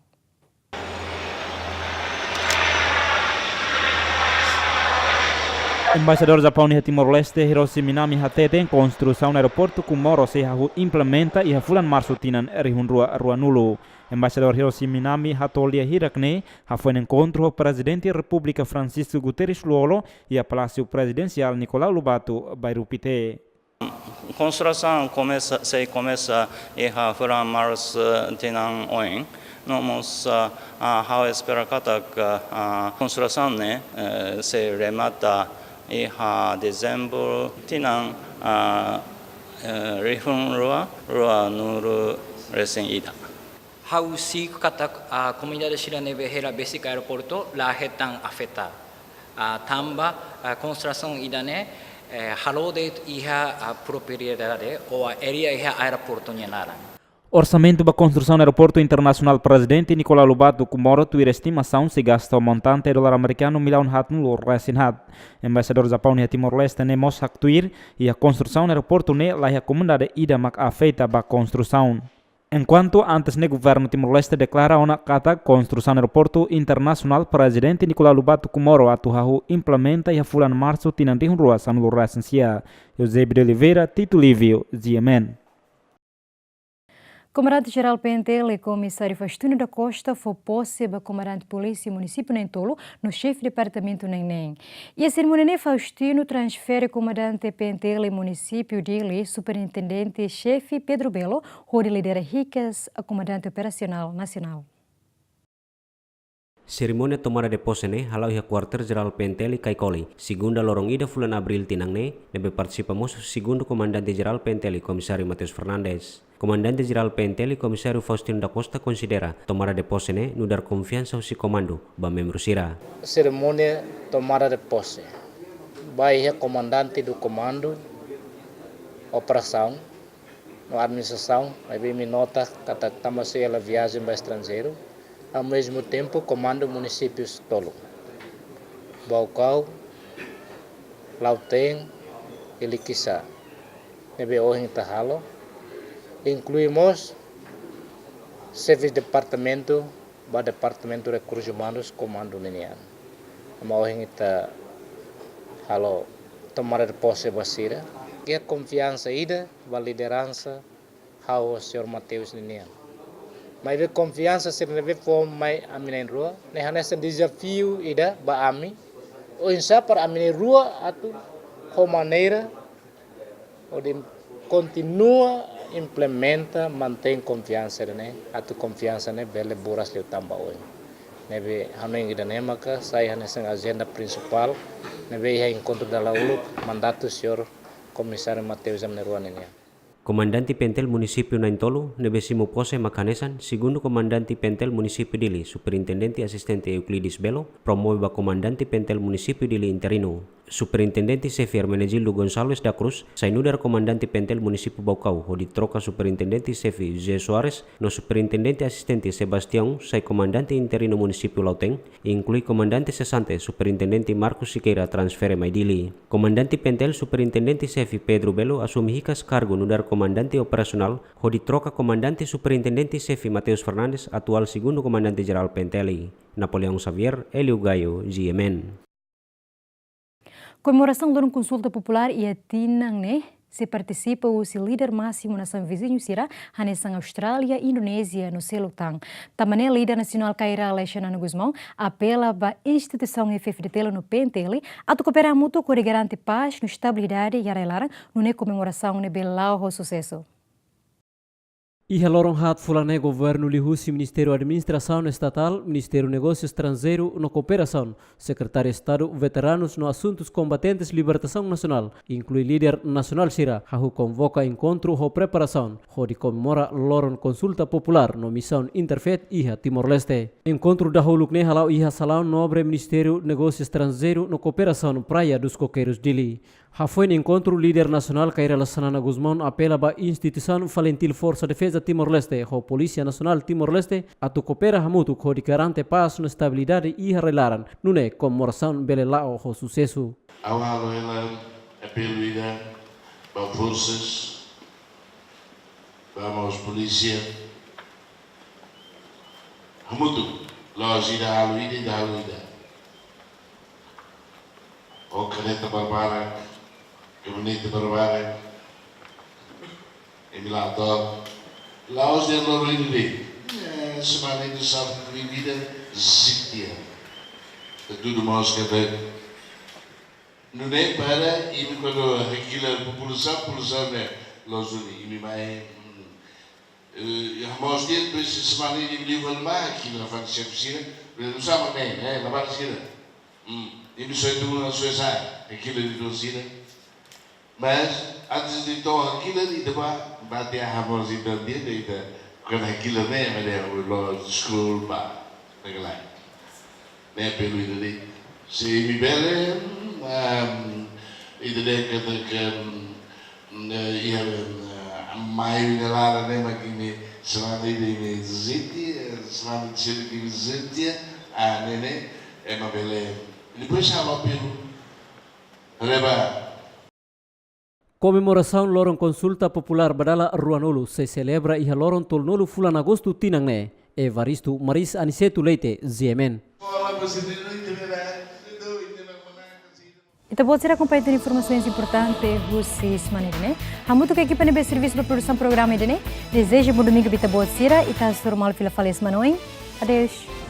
Embaixador Japão em Timor-Leste, Hiroshi Minami hateten construção do aeroporto Comoro se implementa e fulan março tinan rihun rua nulo. Embaixador Hiroshi Minami hatolia hirakne foi um encontro com o presidente da República Francisco Guterres Luolo e a Palácio Presidencial Nicolau Lobato Bairupite. Construção começa e fulan março tinan oin. Nós espera que a construção se remata em dezembro tinang rihun rua nuru recém-ida. How si kata a comunidade chilena behera basic aeroporto la hetang afeta. Tamba construção idane halo de iha propriedade ou area iha aeroporto nyenarang. Orçamento para a construção do Aeroporto Internacional Presidente Nicolau Lobato Comoro tuir estimação se gasta o montante $1 americano milhão no recém-hat. Embaixador Japão em Timor-Leste ne mos actuir e a construção do aeroporto ne lá a comunidade ida mak afeta para a construção. Enquanto antes ne governo Timor-Leste declara uma kata construção do Aeroporto Internacional Presidente Nicolau Lobato Comoro atuhahu implementa e a fulan março tinantin rua samlo recensia. Eusébio de Oliveira, Tito Lívio, GMN. Comandante-Geral PNTL e Comissário Faustino da Costa foi posse do Comandante de Polícia Município Nentolo no chefe de departamento Neném. E a cerimônia Faustino transfere Comandante PNTL e Município dele, Superintendente-Chefe Pedro Belo, onde lidera ricas a Comandante Operacional Nacional. Cerimônia tomada de posse ne halau ia Quartel-Geral PNTL Kaikoli. Segunda lorong ida fulan Abril tinang ne nebe participamos segundo Comandante-Geral PNTL Comissário Mateus Fernandes. Comandante-Geral PNTL Comissário Faustino da Costa considera tomada de posse ne no dar confiança ao si comando ba membro sira. Cerimônia tomada de posse. Vai comandante do comando operação na administração, vai ver me nota que estamos a viagem para estrangeiro. Ao mesmo tempo, comando municípios Tolo, Baucau, Lauteng e Liquiçá. Nebe hoje Tahalo. Incluímos serviço de departamento, o departamento de recursos humanos, comando Ninian. Mas hoje Tahalo tomada de posse basira. E a confiança ida, a liderança, ao senhor Mateus Ninian. Mas a confiança se deve for mais a minha rua, nesse desafio ida ba ami, ou insá para a minha rua atu com maneira onde continua implementa mantém confiança né, atu confiança né bele boras leu tamba hoje, nebe hanen ida né maka saya nessa agenda principal, nebe ia encontro da laulu mandato senhor comissário Mateus Amnerua nenia. Comandante PNTL Município Naintolo, nebesimo pose makanesan, segundo Comandante PNTL Município Dili, Superintendente Assistente Euclides Belo, promove Comandante PNTL Município Dili Interino. Superintendente Chefe Hermenegildo Gonçalves da Cruz, sainudar Comandante PNTL Município Baucau, onde troca Superintendente Chefe José Soares, no Superintendente Assistente Sebastião, sai Comandante Interino Município Lauteng, e inclui Comandante Cessante, Superintendente Marcos Siqueira, transfere Maidili. Comandante PNTL Superintendente Chefe Pedro Belo assume ricas cargo no dar Comandante Operacional, onde troca Comandante Superintendente Chefe Mateus Fernandes, atual segundo Comandante-Geral PNTL. Napoleão Xavier, Hélio Gaio, GMN. Comemoração de uma consulta popular e a Tinang se participa o líder máximo na São Vizinho Sira, na Austrália e Indonésia, no Selutang. Também líder nacional Caira Alexandre Guzmão apela para a instituição FFDTL no PNTL a cooperar mútuo com garante paz, estabilidade e arrelar no comemoração de Belau o sucesso. Iha lorong hat fulane governo lihusi Ministério Administração Estatal, Ministério Negócio Estrangeiro no Cooperação, Secretário de Estado Veteranos no Assuntos Combatentes Libertação Nacional, inclui líder nacional Sira, hahu convoca encontro ho preparação, ho de comemora lorong consulta popular no missão Interfaith Iha Timor-Leste. Encontro da holukne halau Iha Salão Nobre Ministério Negócio Estrangeiro no Cooperação Praia dos Coqueiros Dili. Foi encontro líder nacional Kairala Sanana Guzmán apela ba instituição Valentil Força Defesa Timor-Leste, ho Polícia Nacional Timor-Leste, atu coopera hamutu ho de garante paz na estabilidade e relaran, nune comemoração belelao ho sucesso. Awalo ela apelo ida ba forças, vamos polícia, hamutu, los ida aluida, o caneta barbara, Comunidade Barbara, Emilador, Laos de Lorelli, semana de sábado de vida, Zitia. Tudo mais que ver. Não é para, e quando aquela população é Los Unis, e me vai. Mas depois semana de livro mais, aquilo na frente de piscina, não sabe nem, na barra piscina. E me sou tu na Suécia, aquilo de piscina. Mas antes de todo aquilo ali depois bater a ramosinha dele e quando aquilo nem é o loja school ba naquela nem pelo ele se me bele ele que ia mais lá nem mais que se lá de ziti nene é uma bele depois chama pelo leva. Comemoração lorong consulta popular badala Ruanulu se celebra iha lorong tolnolu fulan agosto tinangne. Evaristo Maris Aniceto Leite, ZMN. Então, pode ser acompanhado de informações importantes você semana, né? A muito que a equipe de serviço para produção programa, né? Desejo bom domingo para você e tá normal fila fales manoin. Adeus.